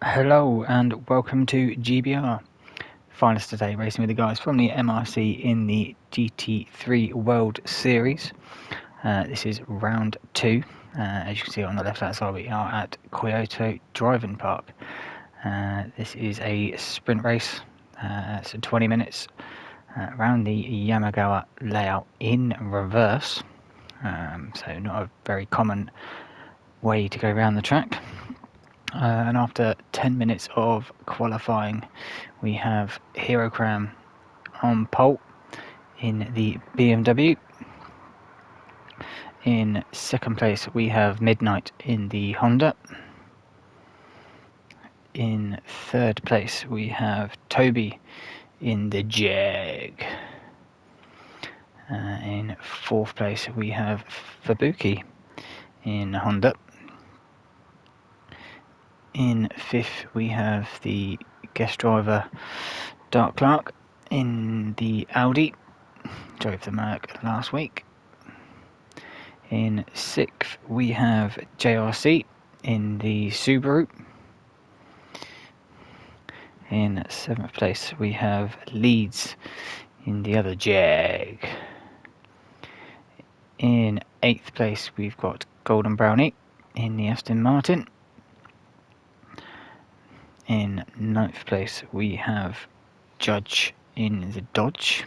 Hello and welcome to GBR. Finalist today, racing with the guys from the MRC in the GT3 World Series. This is round 2. As you can see on the left hand side, we are at Kyoto Driving Park. This is a sprint race, so 20 minutes around the Yamagawa layout in reverse. So not a very common way to go around the track. And after 10 minutes of qualifying, we have Hirokram on pole in the BMW. In second place, we have Midnight in the Honda. In third place, we have Toby in the Jag. In fourth place, we have Fubuki in Honda. In fifth, we have the guest driver, Dark Clark, in the Audi. Drove the Merc last week. In sixth, we have JRC in the Subaru. In seventh place, we have Leeds in the other Jag. In eighth place, we've got Golden Brownie in the Aston Martin. In ninth place, we have Judge in the Dodge.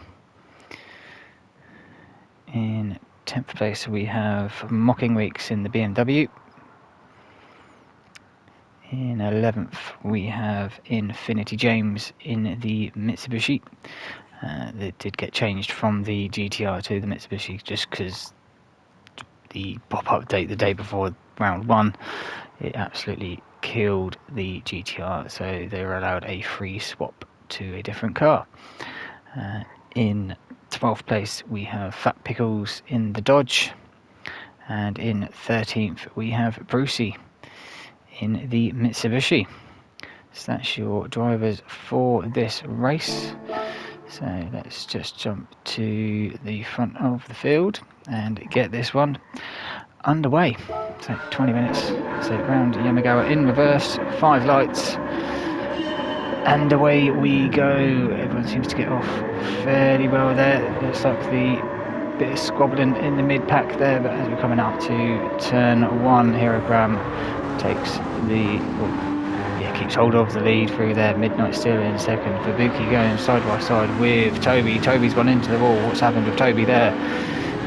In 10th place, we have Mocking Weeks in the BMW. In 11th, we have Infinity James in the Mitsubishi. They did get changed from the GTR to the Mitsubishi just because the pop-up date the day before round 1, it absolutely killed the GTR, so they were allowed a free swap to a different car. In 12th place, we have Fat Pickles in the Dodge, and in 13th, we have Brucey in the Mitsubishi. So that's your drivers for this race. So let's just jump to the front of the field and get this one underway. So 20 minutes, so round Yamagawa in reverse, 5 lights, and away we go. Everyone seems to get off fairly well there. Looks like the bit of squabbling in the mid-pack there, but as we're coming up to turn 1, Hirokram takes keeps hold of the lead through there. Midnight still in second. Fubuki going side by side with Toby. Toby's gone into the wall. What's happened with Toby there?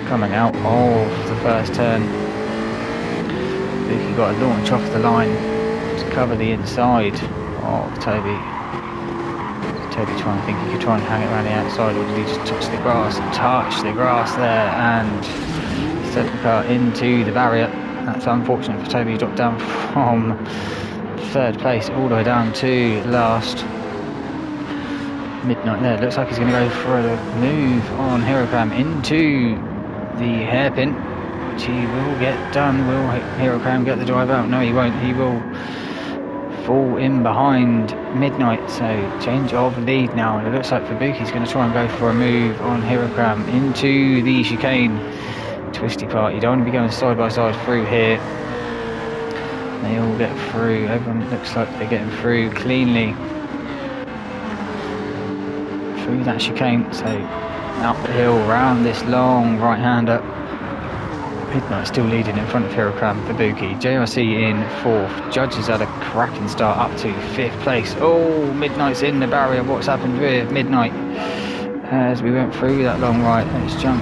Coming out of the first turn. Fubuki got a launch off the line to cover the inside of Toby. Toby trying to think he could try and hang it around the outside, or did he just touch the grass? Touch the grass there and sent the car into the barrier. That's unfortunate for Toby. He dropped down from third place all the way down to last. Midnight there. Looks like he's going to go for a move on Hirokram into the hairpin, which he will get done. Will Hirokram get the drive out? No, he won't. He will fall in behind Midnight. So change of lead now. And it looks like Fubuki's going to try and go for a move on Hirokram into the chicane. Twisty part. You don't want to be going side by side through here. They all get through. Everyone looks like they're getting through cleanly through that chicane. So uphill round this long right-hander. Midnight still leading in front of Hirokram. Fubuki. JRC in 4th. Judge has had a cracking start up to 5th place. Oh, Midnight's in the barrier. What's happened with Midnight as we went through that long right? Let's jump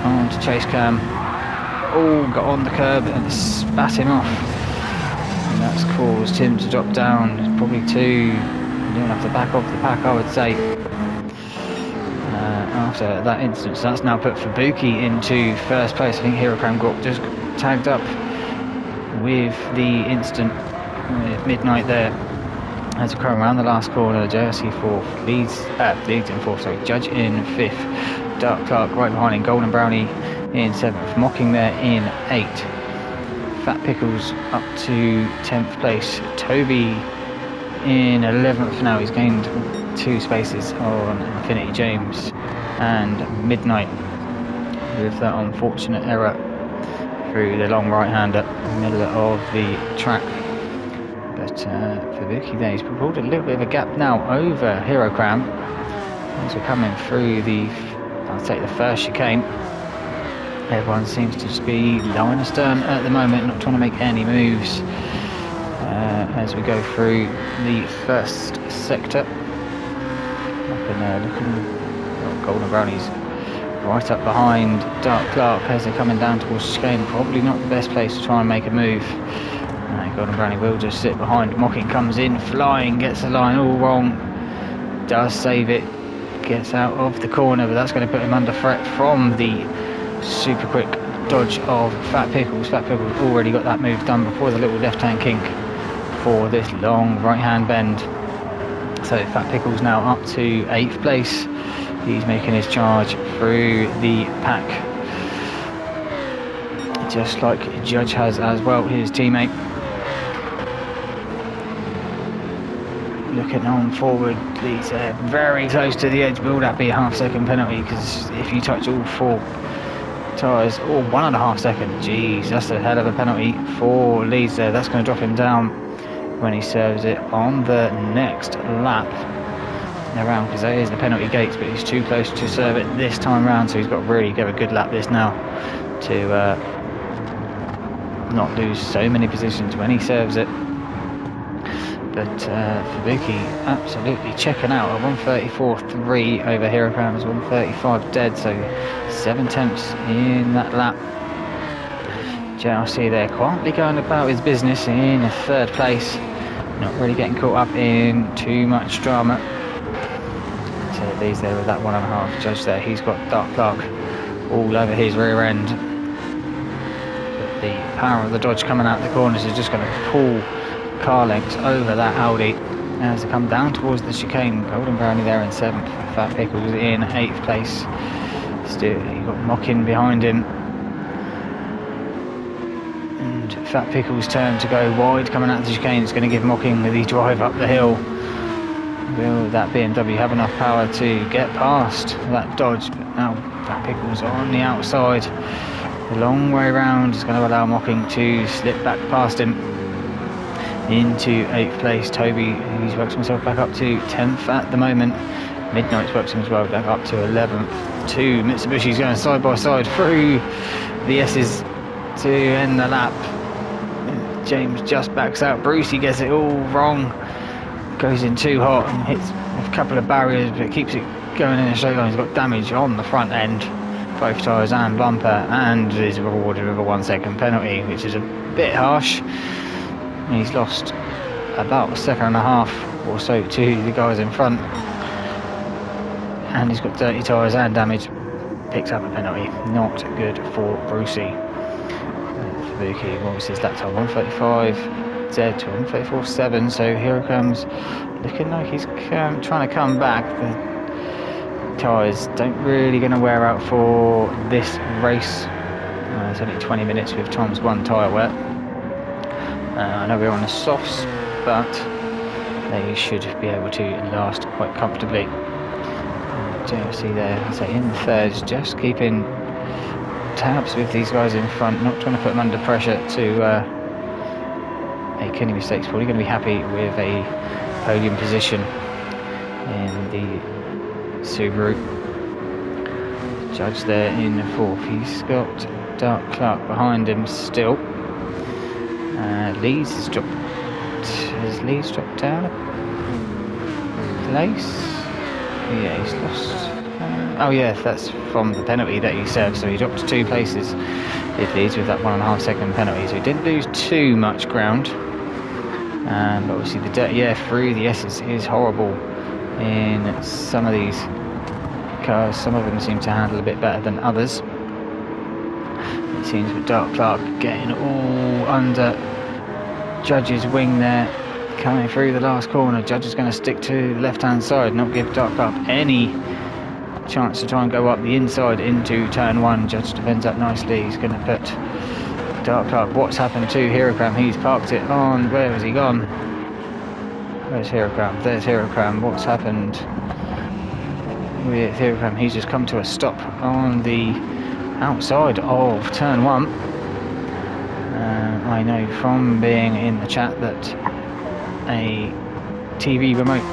on to chase cam. Oh, got on the curb and spat him off. And that's caused him to drop down probably to near enough the back of the pack, I would say. After that incident, so that's now put Fubuki into first place. I think Hirokram got just tagged up with the incident with Midnight there. As we come around the last corner, JRC 4th, leads in 4th, sorry, Judge in 5th, Dark Clark right behind him, Golden Brownie in 7th, Mocking there in 8th, Fat Pickles up to 10th place, Toby in 11th now. He's gained 2 spaces on Infinity James, and Midnight with that unfortunate error through the long right-hander, middle of the track. Let's But Fabuki there, he's pulled a little bit of a gap now over Hirokram. As we're coming through the, I'll take the first chicane. Everyone seems to just be low and astern at the moment, not trying to make any moves as we go through the first sector. Up in there, looking, Golden Brownies right up behind Dark Clark as they're coming down towards chicane. Probably not the best place to try and make a move. Golden Brownie will just sit behind. Mocking comes in, flying, gets the line all wrong. Does save it, gets out of the corner, but that's going to put him under threat from the super quick dodge of Fat Pickles. Fat Pickles already got that move done before the little left-hand kink for this long right-hand bend. So Fat Pickles now up to 8th place. He's making his charge through the pack, just like Judge has as well, his teammate. Looking on forward, he's very close to the edge. Will that be a half-second penalty? Because if you touch all 4 tyres, or 1.5 seconds, geez, that's a hell of a penalty for Leeds there. That's going to drop him down when he serves it on the next lap around, because there is the penalty gates, but he's too close to serve it this time round, so he's got to really give a good lap this now to not lose so many positions when he serves it. But Fabuki absolutely checking out at 1:34.3 over Hirokram's 1:35 dead, so 7 tenths in that lap. JRC there quietly going about his business in 3rd place, not really getting caught up in too much drama. So Lee's there with that 1.5. Judge there, he's got Dark Clark all over his rear end. But the power of the dodge coming out the corners is just going to pull car lengths over that Audi as they come down towards the chicane. Golden Brownie there in 7th, Fat Pickles in 8th place. Still, you've got Mocking behind him, and Fat Pickles' turn to go wide coming out of the chicane. It's going to give Mocking the drive up the hill. Will that BMW have enough power to get past that dodge? But now Fat Pickles on the outside, a long way round is going to allow Mocking to slip back past him into 8th place. Toby, he's worked himself back up to 10th at the moment. Midnight's worked himself back up to 11th. 2 Mitsubishi's going side by side through the S's to end the lap. James just backs out. Brucey gets it all wrong, goes in too hot and hits a couple of barriers, but keeps it going in a straight line. He's got damage on the front end, both tyres and bumper, and is rewarded with a 1 second penalty, which is a bit harsh. He's lost about 1.5 seconds or so to the guys in front, and he's got dirty tyres and damage. Picks up a penalty, not good for Brucey. Fabuki, what was his lap time? 1:35 Z to 1:34.7. So here comes, looking like he's trying to come back. The tyres don't really going to wear out for this race. It's only 20 minutes with Tom's 1 tyre wear. I know we're on the softs, but they should be able to last quite comfortably. JFC there, so in 3rd, just keeping tabs with these guys in front, not trying to put them under pressure to make any mistakes. Probably going to be happy with a podium position in the Subaru. Judge there in 4th, he's got Dark Clark behind him still. Leeds has dropped. Has Leeds dropped down a place? Yeah, he's lost. Oh yeah, that's from the penalty that he served. So he dropped 2 places. Did Leeds with that 1.5 second penalty. So he didn't lose too much ground. But obviously the dirty air through the S's is horrible in some of these cars. Some of them seem to handle a bit better than others. It seems with Dark Clark getting all under Judge's wing there, coming through the last corner. Judge is going to stick to the left-hand side, not give Dark Clark any chance to try and go up the inside into turn 1. Judge defends that nicely. He's going to put Dark Clark. What's happened to Hirokram? He's parked it on. Where has he gone? Where's Hirokram? There's Hirokram. What's happened with Hirokram? He's just come to a stop on the outside of turn 1. I know from being in the chat that a TV remote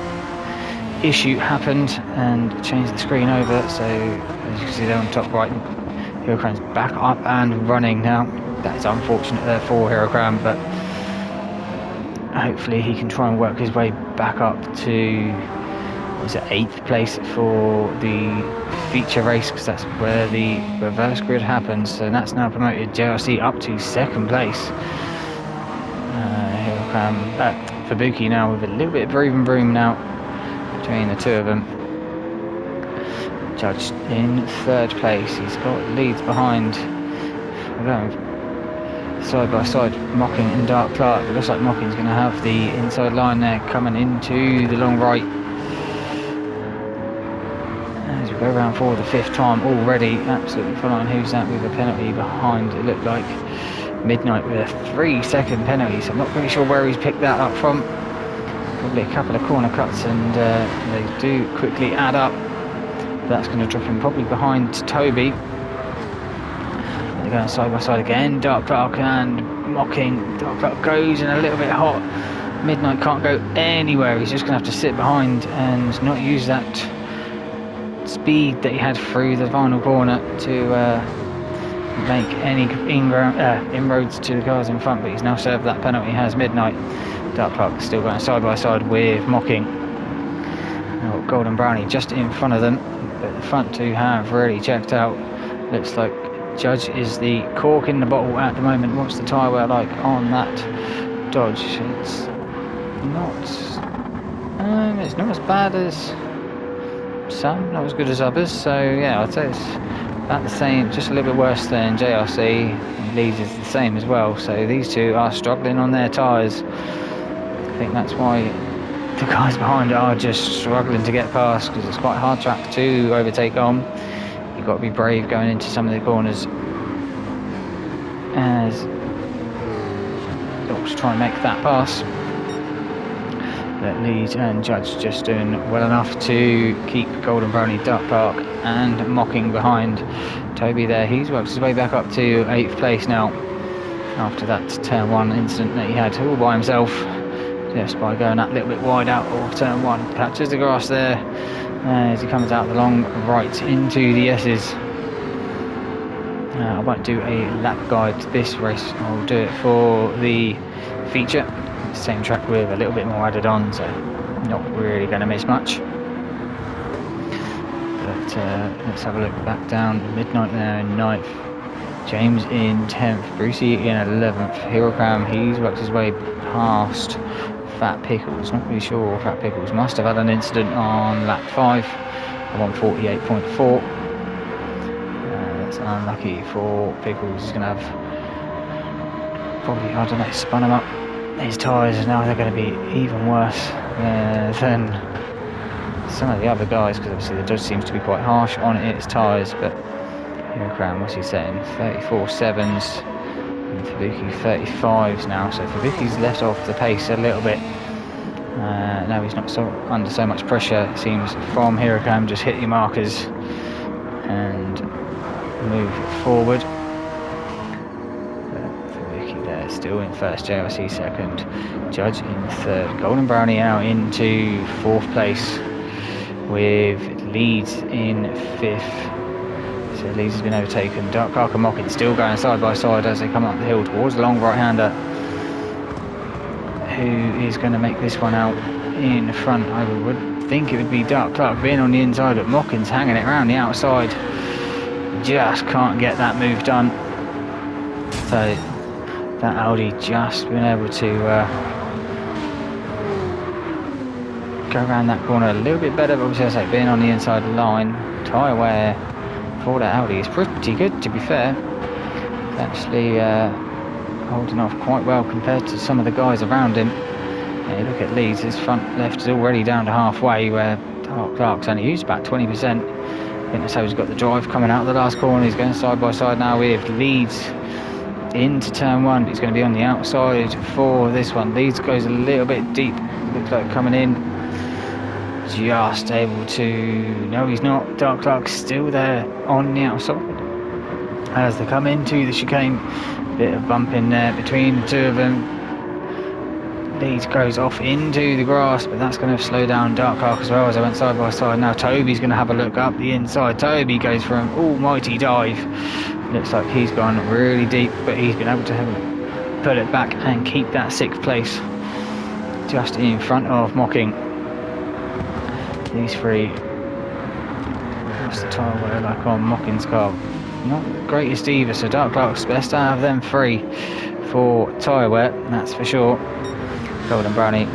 issue happened and changed the screen over, so as you can see there on top right, Herocram's back up and running now. That is unfortunate there for Herocram, but hopefully he can try and work his way back up to, what was it, 8th place for the feature race, because that's where the reverse grid happens. So that's now promoted JRC up to 2nd place. Fubuki now with a little bit of breathing room now between the two of them. Judge in 3rd place. He's got leads behind. We're going side by side, Mocking and Dark Clark. It looks like Mocking's going to have the inside line there coming into the long right. As we go around for the 5th time already, absolutely following who's that with a penalty behind. It looked like Midnight with a 3-second penalty, so I'm not really sure where he's picked that up from. Probably a couple of corner cuts, and they do quickly add up. That's going to drop him probably behind Toby. They're going side by side again, Dark Clark and Mocking. Dark Clark goes in a little bit hot. Midnight can't go anywhere, he's just going to have to sit behind and not use that speed that he had through the final corner to make any inroads to the cars in front, but he's now served that penalty, has Midnight. Dark Clark still going side by side with Mocking. Now Golden Brownie just in front of them, but the front two have really checked out. Looks like Judge is the cork in the bottle at the moment. What's the tyre wear like on that Dodge? It's not as bad as some, not as good as others, so yeah, I'd say it's about the same, just a little bit worse than JRC. Leeds is the same as well, so these two are struggling on their tyres. I think that's why the guys behind are just struggling to get past, because it's quite a hard track to overtake on. You've got to be brave going into some of the corners, as Dogs try and make that pass. But Leeds and Judge just doing well enough to keep Golden Brownie, Dark Clark and Mocking behind. Toby there, he's worked his way back up to 8th place now, after that turn 1 incident that he had all by himself, just by going that little bit wide out of turn 1. Catches the grass there as he comes out the long right into the S's. I won't do a lap guide to this race, I'll do it for the feature. Same track with a little bit more added on, so not really going to miss much. But let's have a look back down. Midnight there in 9th, James in 10th, Brucey in 11th, Herocram, he's worked his way past Fat Pickles. Not really sure, Fat Pickles must have had an incident on lap 5, 148.4. That's unlucky for Pickles. He's going to have probably, I don't know, spun him up. His tyres now, they're going to be even worse than some of the other guys, because obviously the Dodge seems to be quite harsh on its tyres. But Herocram, what's he saying? 34.7s, and Fubuki 35s now, so Fubuki's left off the pace a little bit. Now he's not under so much pressure, it seems, from Herocram. Just hit your markers and move forward. Still in 1st, JRC 2nd, Judge in 3rd, Golden Brownie now into 4th place with Leeds in 5th. So Leeds has been overtaken. Dark Clark and Mocking still going side by side as they come up the hill towards the long right-hander, who is going to make this one out in front. I would think it would be Dark Clark being on the inside, but Mocking's hanging it around the outside. Just can't get that move done. So that Audi just been able to go around that corner a little bit better, but obviously, as I say, being on the inside line, tyre wear for that Audi is pretty good, to be fair. It's actually holding off quite well compared to some of the guys around him. Yeah, look at Leeds, his front left is already down to halfway, where Dark Clark's only used about 20%. I think that's how he's got the drive coming out of the last corner. He's going side by side now with Leeds into turn 1. He's going to be on the outside for this one. Leeds goes a little bit deep, looks like coming in, just able to, no he's not, Dark Clark's still there on the outside as they come into the chicane. Bit of bump in there between the two of them. Leeds goes off into the grass, but that's going to slow down Dark Clark as well as I went side by side. Now Toby's going to have a look up the inside. Toby goes for an almighty dive. Looks like he's gone really deep, but he's been able to pull it back and keep that 6th place just in front of Mocking. These three, what's the tyre wear like on Mocking's car? Not the greatest either, so Dark Clark's best out of them 3 for tyre wear, that's for sure. Golden Brownie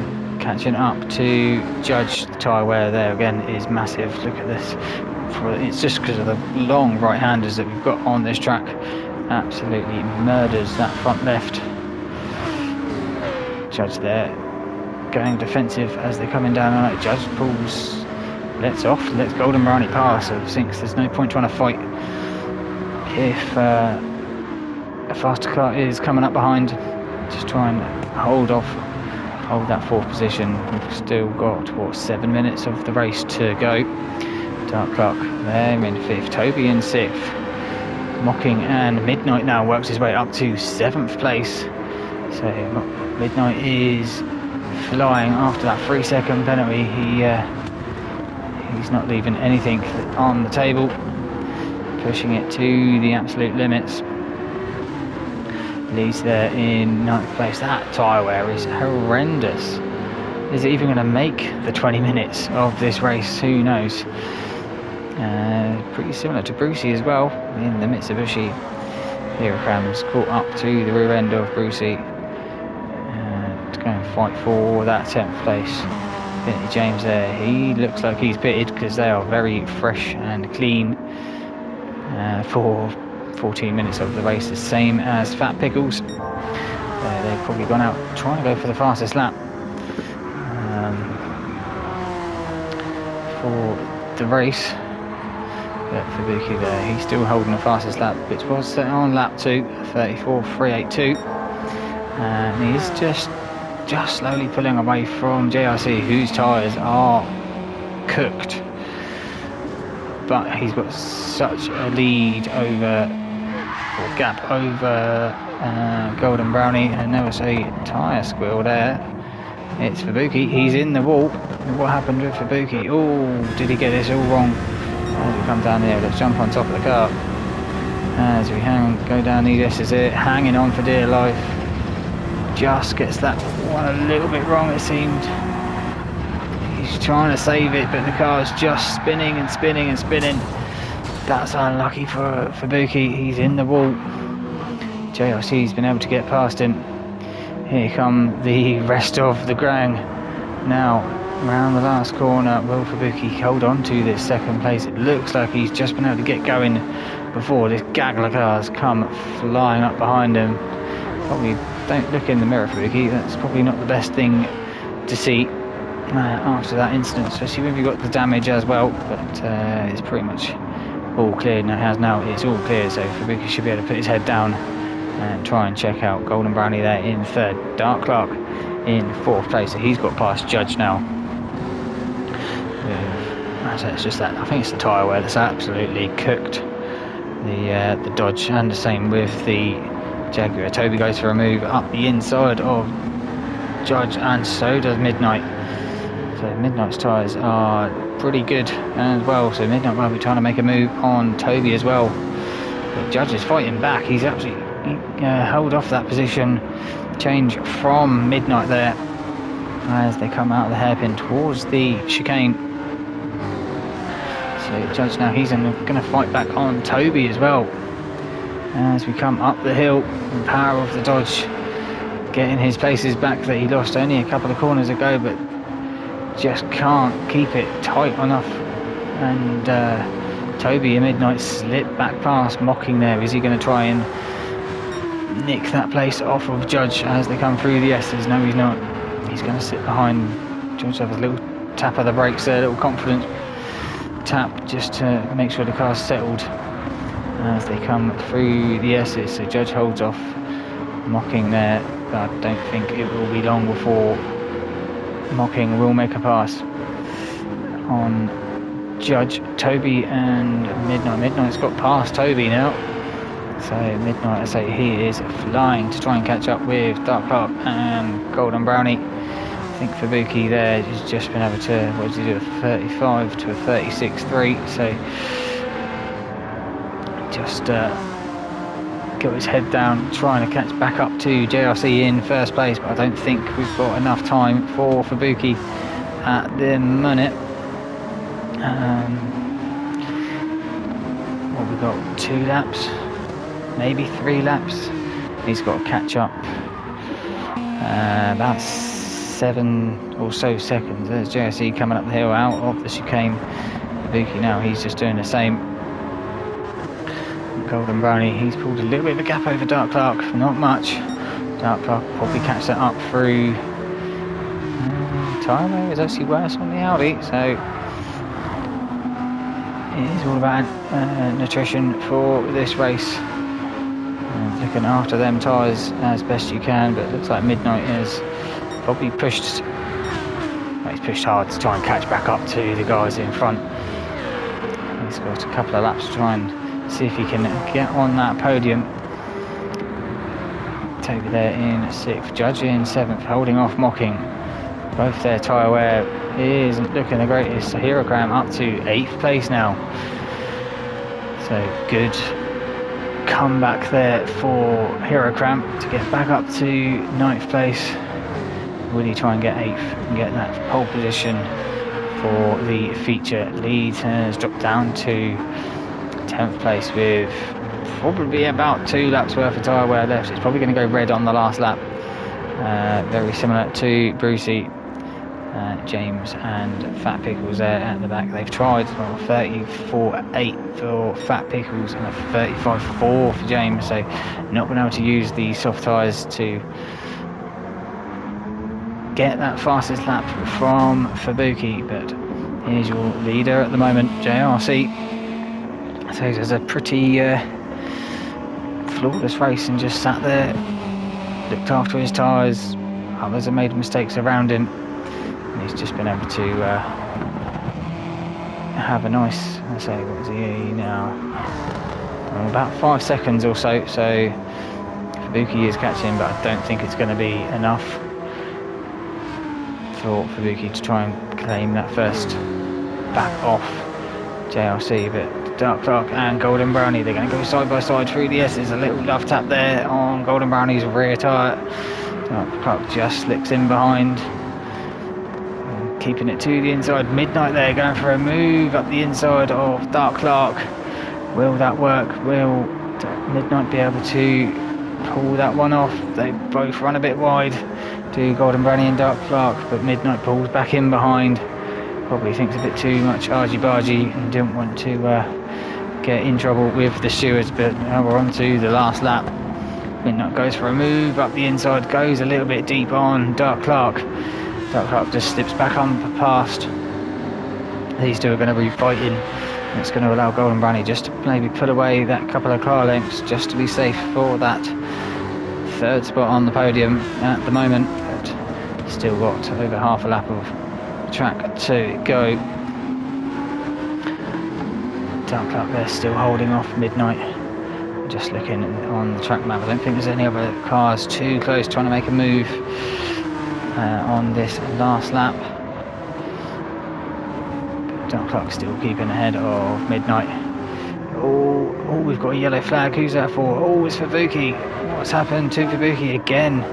catching up to Judge. The tyre wear there again is massive. Look at this. It's just because of the long right-handers that we've got on this track. Absolutely murders that front left. Judge there going defensive as they're coming down on it. Judge pulls, lets off, lets Golden Brownie pass. So thinks there's no point trying to fight if a faster car is coming up behind. Just try and hold that 4th position. We've still got, what, 7 minutes of the race to go. Dark Clark there in 5th, Toby in 6th. Mocking and Midnight now works his way up to 7th place. So Midnight is flying after that 3-second penalty. He's not leaving anything on the table, pushing it to the absolute limits. Leeds there in 9th place. That tyre wear is horrendous. Is it even going to make the 20 minutes of this race? Who knows? Pretty similar to Brucey as well in the Mitsubishi. Here it comes, caught up to the rear end of Brucey to go and fight for that 10th place. Vinny James there, he looks like he's pitted because they are very fresh and clean for 14 minutes of the race, the same as Fat Pickles. They've probably gone out trying to go for the fastest lap for the race. But Fabuki there, he's still holding the fastest lap, which was set on lap 2, 34.382. And he's just slowly pulling away from JRC, whose tyres are cooked. But he's got such a lead over, or gap over Golden Brownie, and there was a tyre squeal there. It's Fabuki, he's in the wall. What happened with Fabuki? Oh, did he get this all wrong? As we come down here, let's jump on top of the car. As we go down these S's here, hanging on for dear life. Just gets that one a little bit wrong, it seemed. He's trying to save it, but the car is just spinning and spinning and spinning. That's unlucky for Fabuki. He's in the wall. JRC's been able to get past him. Here come the rest of the gang. Now, around the last corner, will Fabuki hold on to this 2nd place? It looks like he's just been able to get going before this gaggle of cars come flying up behind him. Probably don't look in the mirror, Fabuki. That's probably not the best thing to see after that incident, especially when you've got the damage as well. But it's pretty much all cleared now. It's all clear, so Fabuki should be able to put his head down and try and check out Golden Brownie there in 3rd. Dark Clark in 4th place, so he's got past Judge now. It's just that, I think it's the tyre wear that's absolutely cooked the Dodge, and the same with the Jaguar. Toby goes for a move up the inside of Judge, and so does Midnight. So Midnight's tyres are pretty good as well, so Midnight might be trying to make a move on Toby as well. But Judge is fighting back. He's absolutely held off that position change from Midnight there as they come out of the hairpin towards the chicane. So Judge now, he's going to fight back on Toby as well as we come up the hill. The power of the Dodge getting his places back that he lost only a couple of corners ago, but just can't keep it tight enough. And Toby and Midnight slip back past Mocking there. Is he going to try and nick that place off of Judge as they come through the S's? No, he's not. He's going to sit behind Judge, have a little tap of the brakes there, a little confident tap just to make sure the car's settled as they come through the S's. So Judge holds off Mocking there, but I don't think it will be long before Mocking will make a pass on Judge. Toby and Midnight. Midnight's got past Toby now. So Midnight, I say, he is flying to try and catch up with Dark Clark and Golden Brownie. think Fubuki there has just been able to, what did he do, a 35 to a 36.3, so just got his head down trying to catch back up to JRC in first place, but I don't think we've got enough time for Fubuki at the minute. What we got, 2 laps, maybe 3 laps. He's got to catch up about 7 or so seconds. There's JRC coming up the hill out of the chicane. Fubuki now, he's just doing the same. Golden Brownie, he's pulled a little bit of a gap over Dark Clark, not much. Dark Clark probably catch that up through tyre wear is actually worse on the Audi, so it is all about nutrition for this race. Looking after them tyres as best you can, but it looks like Midnight has probably pushed, well, he's pushed hard to try and catch back up to the guys in front. He's got a couple of laps to try and see if he can get on that podium. Toby there in 6th, Judge in 7th, holding off Mocking. Both their tyre wear isn't looking the greatest. So Herocram up to 8th place now. So good comeback there for Herocram to get back up to 9th place. Will he try and get 8th and get that pole position for the feature? Lead has dropped down to 10th place with probably about 2 laps worth of tyre wear left. It's probably going to go red on the last lap. Very similar to Brucey, James and Fat Pickles there at the back. They've tried 34.8 for Fat Pickles and a 35.4 for James, so not been able to use the soft tyres to get that fastest lap from Fubuki. But here's your leader at the moment, JRC. So it was a pretty flawless race and just sat there, looked after his tyres. Others have made mistakes around him, and he's just been able to have a nice, let's say, what is he now? About 5 seconds or so. So Fubuki is catching, but I don't think it's going to be enough for Fubuki to try and claim that first back off JRC. But Dark Clark and Golden Brownie, they're going to go side by side through the S's. A little love tap there on Golden Brownie's rear tyre. Dark Clark just slips in behind, keeping it to the inside. Midnight there going for a move up the inside of Dark Clark. Will that work? Will Midnight be able to pull that one off? They both run a bit wide to Golden Brownie and Dark Clark, but Midnight pulls back in behind. Probably thinks a bit too much argy-bargy and didn't want to get in trouble with the stewards. But now we're on to the last lap. Midnight goes for a move up the inside, goes a little bit deep on Dark Clark. Dark Clark just slips back on past. These two are going to be fighting. It's going to allow Golden Brownie just to maybe pull away that couple of car lengths just to be safe for that 3rd spot on the podium at the moment. But still got over half a lap of track to go. Dark Clark there still holding off Midnight. Just looking on the track map, I don't think there's any other cars too close trying to make a move on this last lap. Dark Clark still keeping ahead of Midnight. Oh, we've got a yellow flag. Who's that for? Oh, it's Fubuki. What's happened to Fubuki again?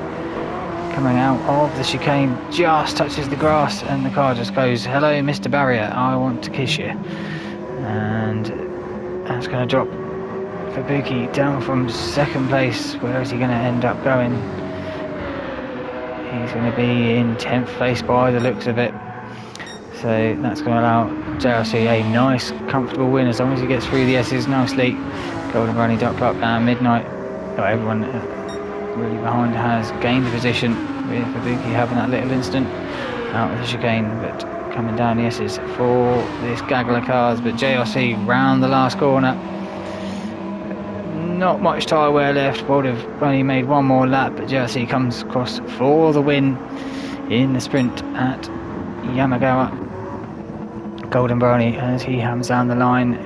Coming out of the chicane, just touches the grass and the car just goes, "Hello, Mr. Barrier, I want to kiss you." And that's going to drop Fubuki down from 2nd place. Where is he going to end up going? He's going to be in 10th place by the looks of it. So that's going to allow JRC a nice, comfortable win as long as he gets through the S's nicely. Golden Brownie, Dark Clark and Midnight. Everyone really behind has gained the position, with Fubuki having that little instant out of the chicane, but coming down the S's for this gaggle of cars. But JRC round the last corner. Not much tyre wear left, would have only made one more lap, but JRC comes across for the win in the sprint at Yamagawa. Golden Brownie, as he hams down the line,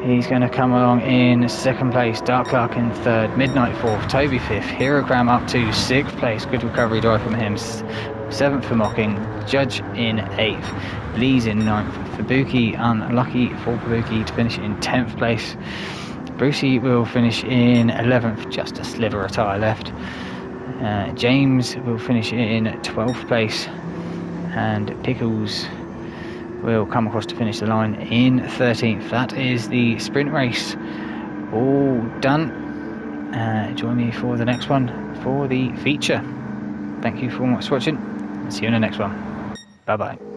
he's going to come along in 2nd place. Dark Clark in 3rd, Midnight 4th, Toby 5th, Herocram up to 6th place. Good recovery drive from him. 7th for Mocking, Judge in 8th, Lee's in 9th, Fabuki unlucky for Fabuki to finish in 10th place. Brucey will finish in 11th, just a sliver of tyre left. James will finish in 12th place, and Pickles will come across to finish the line in 13th. That is the sprint race all done. Join me for the next one for the feature. Thank you for watching. See you in the next one. Bye bye.